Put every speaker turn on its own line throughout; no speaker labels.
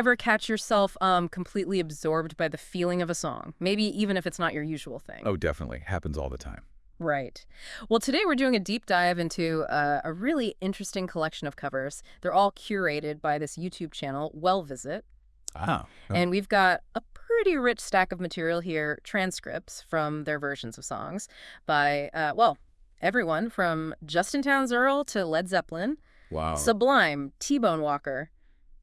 ever catch yourself completely absorbed by the feeling of a song? Maybe even if it's not your usual thing.
Oh, definitely. Happens all the time.
Right. Well, today we're doing a deep dive into a really interesting collection of covers. They're all curated by this YouTube channel, WellVisit.
Ah.
And we've got a pretty rich stack of material here, transcripts from their versions of songs by, well, everyone from Justin Townes Earle to Led Zeppelin,
Wow.
Sublime, T-Bone Walker,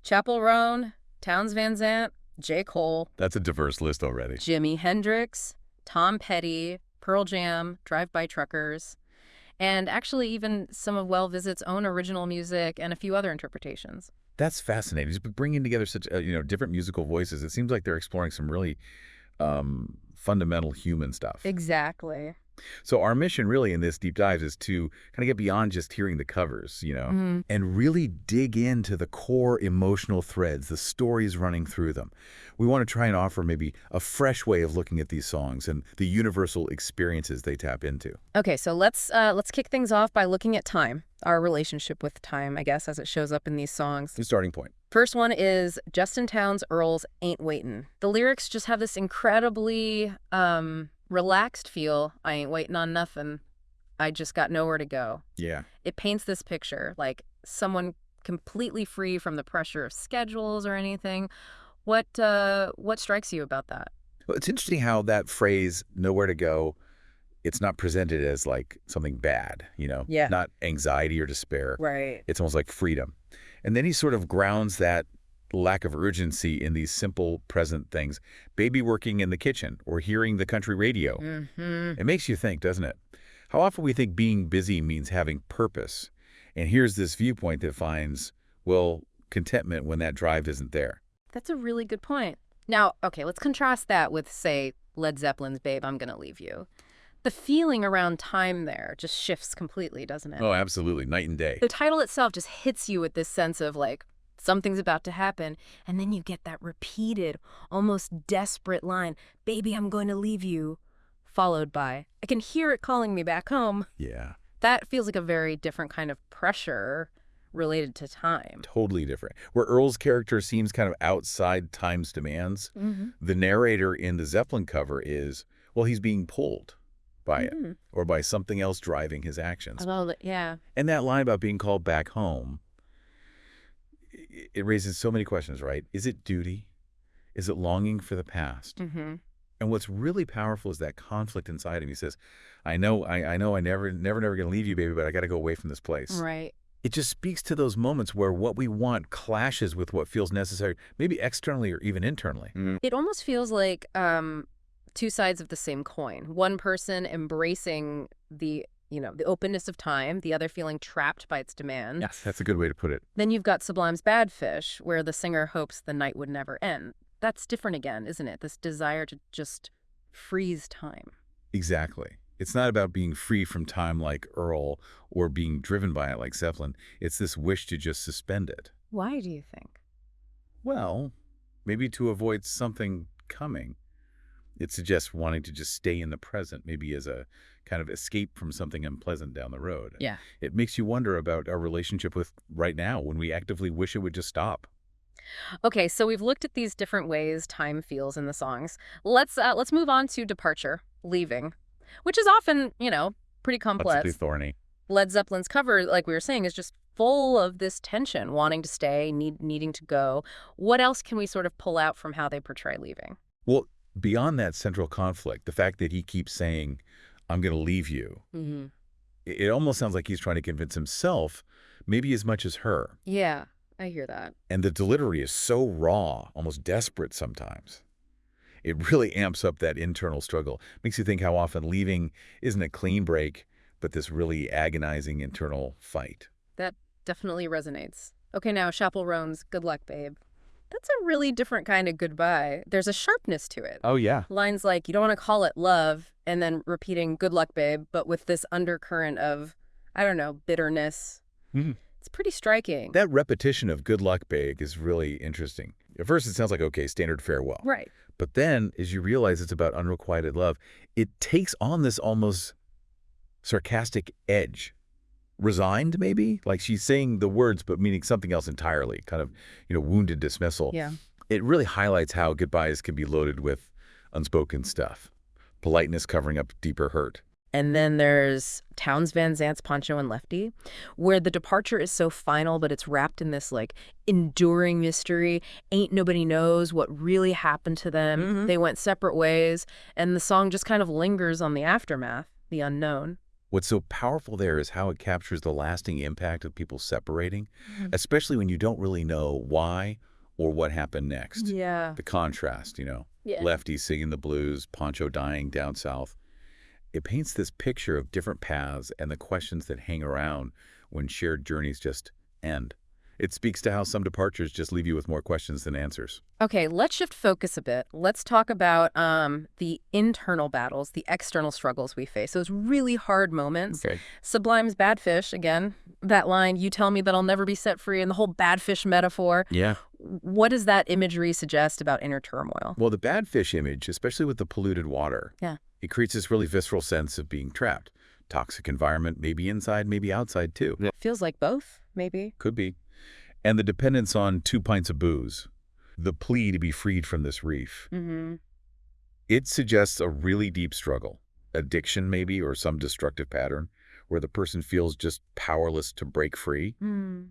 Chappell Roan, Townes Van Zandt, J. Cole.
That's a diverse list already.
Jimi Hendrix, Tom Petty, Pearl Jam, Drive-By Truckers, and actually even some of WellVisit's own original music and a few other interpretations.
That's fascinating. Just bringing together such different musical voices. It seems like they're exploring some really fundamental human stuff.
Exactly.
So our mission really in this deep dive is to kind of get beyond just hearing the covers, and really dig into the core emotional threads, the stories running through them. We want to try and offer maybe a fresh way of looking at these songs and the universal experiences they tap into.
Okay, so let's kick things off by looking at time, our relationship with time, I guess, as it shows up in these songs.
The starting point.
First one is Justin Townes Earle's Ain't Waitin'. The lyrics just have this incredibly relaxed feel. I ain't waiting on nothing. I just got nowhere to go.
Yeah.
It paints this picture like someone completely free from the pressure of schedules or anything. What strikes you about that?
Well, it's interesting how that phrase, nowhere to go, it's not presented as like something bad,
Yeah.
Not anxiety or despair.
Right.
It's almost like freedom. And then he sort of grounds that lack of urgency in these simple present things. Baby working in the kitchen or hearing the country radio.
Mm-hmm.
It makes you think, doesn't it? How often we think being busy means having purpose. And here's this viewpoint that finds, well, contentment when that drive isn't there.
That's a really good point. Now, okay, let's contrast that with, say, Led Zeppelin's Babe, I'm Gonna Leave You. The feeling around time there just shifts completely, doesn't it?
Oh, absolutely. Night and day.
The title itself just hits you with this sense of, like, something's about to happen, and then you get that repeated, almost desperate line, baby, I'm going to leave you, followed by, I can hear it calling me back home.
Yeah.
That feels like a very different kind of pressure related to time.
Totally different. Where Earle's character seems kind of outside time's demands, the narrator in the Zeppelin cover is, well, he's being pulled by it or by something else driving his actions.
Yeah.
And that line about being called back home, it raises so many questions, right? Is it duty? Is it longing for the past? And what's really powerful is that conflict inside him. He says, I know I never gonna leave you, baby, but I got to go away from this place.
Right.
It just speaks to those moments where what we want clashes with what feels necessary, maybe externally or even internally.
It almost feels like two sides of the same coin. One person embracing the openness of time, the other feeling trapped by its demand.
Yes, that's a good way to put it.
Then you've got Sublime's Badfish, where the singer hopes the night would never end. That's different again, isn't it? This desire to just freeze time.
Exactly. It's not about being free from time like Earle or being driven by it like Zeppelin. It's this wish to just suspend it.
Why do you think?
Well, maybe to avoid something coming. It suggests wanting to just stay in the present, maybe as a kind of escape from something unpleasant down the road.
Yeah.
It makes you wonder about our relationship with right now when we actively wish it would just stop.
Okay, so we've looked at these different ways time feels in the songs. Let's move on to Departure, Leaving, which is often, pretty complex.
That's thorny.
Led Zeppelin's cover, like we were saying, is just full of this tension, wanting to stay, needing to go. What else can we sort of pull out from how they portray leaving?
Well, beyond that central conflict, the fact that he keeps saying, I'm going to leave you, it almost sounds like he's trying to convince himself, maybe as much as her.
Yeah, I hear that.
And the delivery is so raw, almost desperate sometimes. It really amps up that internal struggle. Makes you think how often leaving isn't a clean break, but this really agonizing internal fight.
That definitely resonates. Okay, now Chappell Roan's Good Luck, Babe. That's a really different kind of goodbye. There's a sharpness to it.
Oh, yeah.
Lines like, you don't want to call it love, and then repeating good luck, babe, but with this undercurrent of, I don't know, bitterness. It's pretty striking.
That repetition of good luck, babe is really interesting. At first, it sounds like, okay, standard farewell.
Right.
But then, as you realize it's about unrequited love, it takes on this almost sarcastic edge. resigned, maybe? Like she's saying the words but meaning something else entirely, kind of, wounded dismissal.
Yeah.
It really highlights how goodbyes can be loaded with unspoken stuff. Politeness covering up deeper hurt.
And then there's Townes Van Zandt's Pancho and Lefty, where the departure is so final, but it's wrapped in this, like, enduring mystery. Ain't nobody knows what really happened to them. They went separate ways, and the song just kind of lingers on the aftermath, the unknown.
What's so powerful there is how it captures the lasting impact of people separating, especially when you don't really know why or what happened next.
Yeah.
The contrast, Lefty singing the blues, Pancho dying down south. It paints this picture of different paths and the questions that hang around when shared journeys just end. It speaks to how some departures just leave you with more questions than answers.
Okay, let's shift focus a bit. Let's talk about the internal battles, the external struggles we face, those really hard moments.
Okay.
Sublime's Badfish, again, that line, you tell me that I'll never be set free, and the whole Badfish metaphor.
Yeah.
What does that imagery suggest about inner turmoil?
Well, the Badfish image, especially with the polluted water, it creates this really visceral sense of being trapped. Toxic environment, maybe inside, maybe outside too.
Feels like both, maybe.
Could be. And the dependence on 2 pints of booze, the plea to be freed from this reef. It suggests a really deep struggle, addiction maybe, or some destructive pattern, where the person feels just powerless to break free.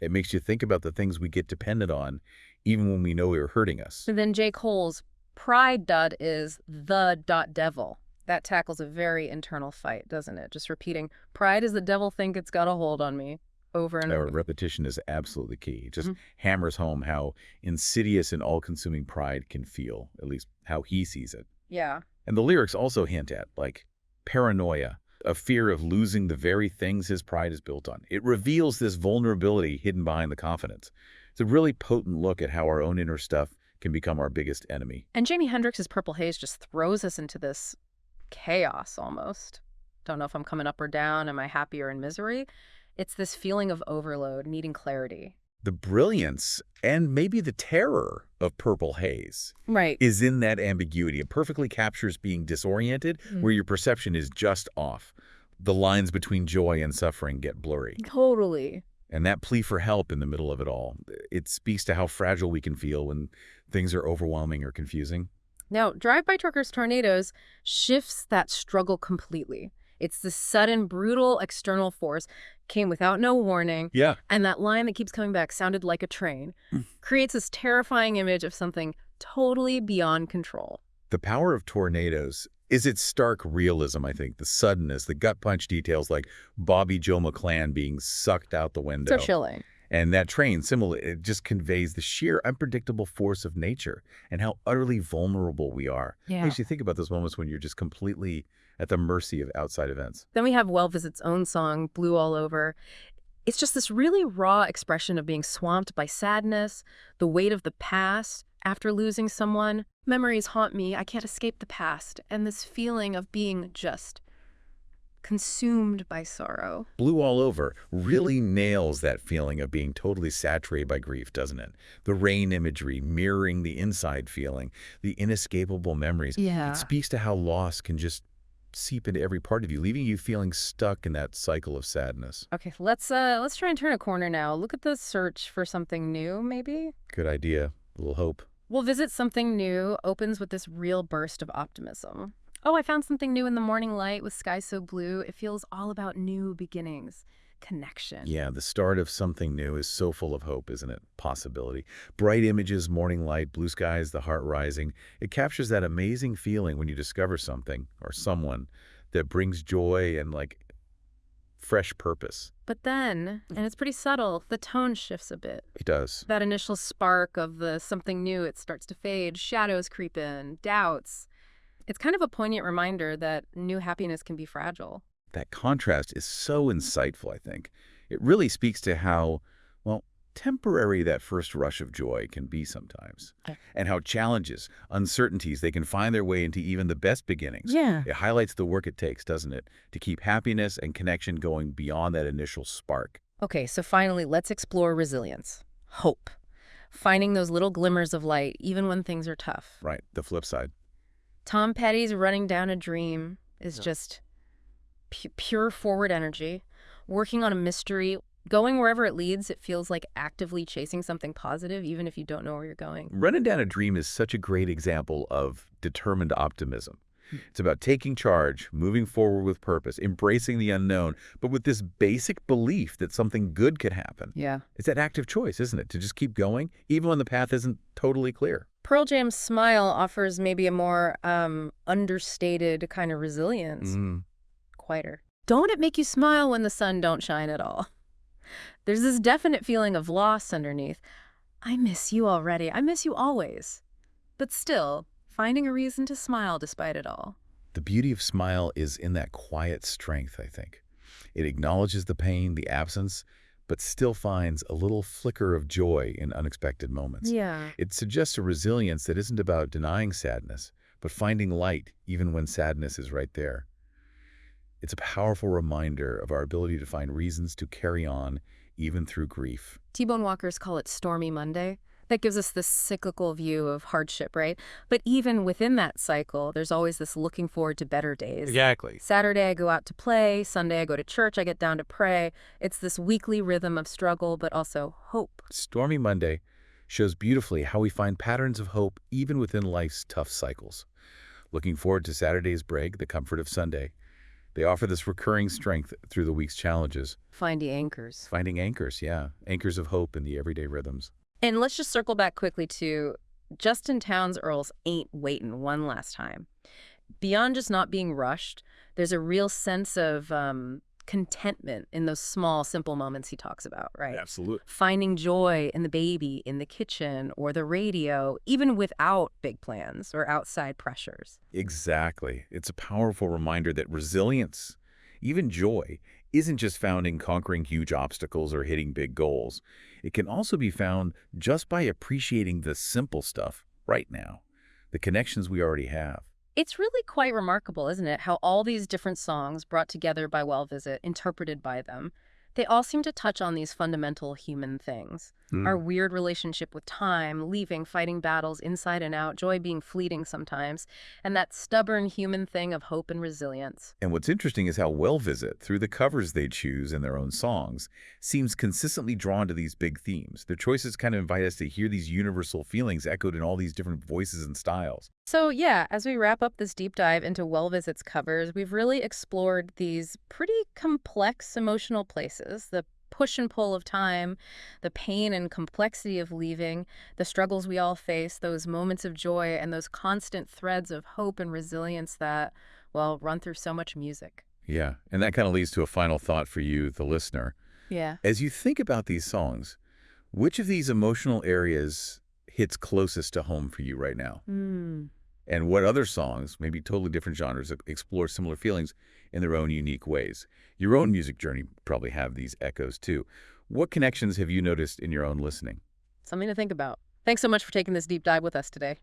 It makes you think about the things we get dependent on, even when we know they're hurting us.
And then J. Cole's Pride.is.the.devil. That tackles a very internal fight, doesn't it? Just repeating, pride is the devil think it's got a hold on me. Over and over.
Repetition is absolutely key. It just hammers home how insidious and all-consuming pride can feel, at least how he sees it.
Yeah.
And the lyrics also hint at, like, paranoia, a fear of losing the very things his pride is built on. It reveals this vulnerability hidden behind the confidence. It's a really potent look at how our own inner stuff can become our biggest enemy.
And Jimi Hendrix's Purple Haze just throws us into this chaos almost. Don't know if I'm coming up or down. Am I happy or in misery? It's this feeling of overload, needing clarity.
The brilliance and maybe the terror of Purple Haze is in that ambiguity. It perfectly captures being disoriented where your perception is just off. The lines between joy and suffering get blurry.
Totally.
And that plea for help in the middle of it all, it speaks to how fragile we can feel when things are overwhelming or confusing.
Now, Drive-By Truckers Tornadoes shifts that struggle completely. It's the sudden, brutal external force, came without no warning.
Yeah.
And that line that keeps coming back, sounded like a train, creates this terrifying image of something totally beyond control.
The power of tornadoes is its stark realism, I think. The suddenness, the gut punch details like Bobby Joe McClan being sucked out the window.
So chilling.
And that train, similarly, it just conveys the sheer unpredictable force of nature and how utterly vulnerable we are.
Yeah.
Makes you think about those moments when you're just completely at the mercy of outside events.
Then we have WellVisit's own song, Blue All Over. It's just this really raw expression of being swamped by sadness, the weight of the past after losing someone. Memories haunt me, I can't escape the past, and this feeling of being just consumed by sorrow.
Blue All Over really nails that feeling of being totally saturated by grief, doesn't it? The rain imagery mirroring the inside feeling, the inescapable memories.
Yeah.
It speaks to how loss can just seep into every part of you, leaving you feeling stuck in that cycle of sadness.
Okay, let's try and turn a corner now. Look at the search for something new, maybe?
Good idea. A little hope.
We'll visit something new opens with this real burst of optimism. Oh, I found something new in the morning light with sky so blue. It feels all about new beginnings, connection.
Yeah, the start of something new is so full of hope, isn't it? Possibility. Bright images, morning light, blue skies, the heart rising. It captures that amazing feeling when you discover something or someone that brings joy and, like, fresh purpose.
But then, and it's pretty subtle, the tone shifts a bit.
It does.
That initial spark of the something new, it starts to fade, shadows creep in, doubts. It's kind of a poignant reminder that new happiness can be fragile.
That contrast is so insightful, I think. It really speaks to how, well, temporary that first rush of joy can be sometimes. And how challenges, uncertainties, they can find their way into even the best beginnings.
Yeah.
It highlights the work it takes, doesn't it, to keep happiness and connection going beyond that initial spark.
Okay, so finally, let's explore resilience. Hope. Finding those little glimmers of light, even when things are tough.
Right, the flip side.
Tom Petty's Running Down a Dream is just pure forward energy. working on a mystery, going wherever it leads. It feels like actively chasing something positive, even if you don't know where you're going.
Running down a dream is such a great example of determined optimism. It's about taking charge, moving forward with purpose, embracing the unknown, but with this basic belief that something good could happen.
Yeah.
It's that active choice, isn't it, to just keep going, even when the path isn't totally clear.
Pearl Jam's Smile offers maybe a more understated kind of resilience. Quieter. Don't it make you smile when the sun don't shine at all? There's this definite feeling of loss underneath. I miss you already. I miss you always. But still, finding a reason to smile despite it all.
The beauty of Smile is in that quiet strength, I think. It acknowledges the pain, the absence, but still finds a little flicker of joy in unexpected moments.
Yeah.
It suggests a resilience that isn't about denying sadness, but finding light even when sadness is right there. It's a powerful reminder of our ability to find reasons to carry on even through grief.
T-Bone Walkers call it Stormy Monday. That gives us this cyclical view of hardship, right? But even within that cycle, there's always this looking forward to better days.
Exactly.
Saturday, I go out to play. Sunday, I go to church. I get down to pray. It's this weekly rhythm of struggle, but also hope.
Stormy Monday shows beautifully how we find patterns of hope even within life's tough cycles. Looking forward to Saturday's break, the comfort of Sunday. They offer this recurring strength through the week's challenges.
Finding anchors.
Finding anchors, yeah. Anchors of hope in the everyday rhythms.
And let's just circle back quickly to Justin Townes Earle's Ain't Waitin' one last time. Beyond just not being rushed, there's a real sense of contentment in those small, simple moments he talks about, right?
Absolutely.
Finding joy in the baby, in the kitchen, or the radio, even without big plans or outside pressures.
Exactly. It's a powerful reminder that resilience, even joy, isn't just found in conquering huge obstacles or hitting big goals. It can also be found just by appreciating the simple stuff right now, the connections we already have.
It's really quite remarkable, isn't it, how all these different songs brought together by WellVisit, interpreted by them, they all seem to touch on these fundamental human things. Our weird relationship with time, leaving, fighting battles inside and out, joy being fleeting sometimes, and that stubborn human thing of hope and resilience.
And what's interesting is how WellVisit, through the covers they choose in their own songs, seems consistently drawn to these big themes. Their choices kind of invite us to hear these universal feelings echoed in all these different voices and styles.
So yeah, as we wrap up this deep dive into WellVisit's covers, we've really explored these pretty complex emotional places, the push and pull of time, the pain and complexity of leaving, the struggles we all face, those moments of joy, and those constant threads of hope and resilience that, well, run through so much music.
Yeah, and that kind of leads to a final thought for you, the listener.
Yeah.
As you think about these songs, which of these emotional areas hits closest to home for you right now? And what other songs, maybe totally different genres, explore similar feelings in their own unique ways? Your own music journey probably have these echoes too. What connections have you noticed in your own listening?
Something to think about. Thanks so much for taking this deep dive with us today.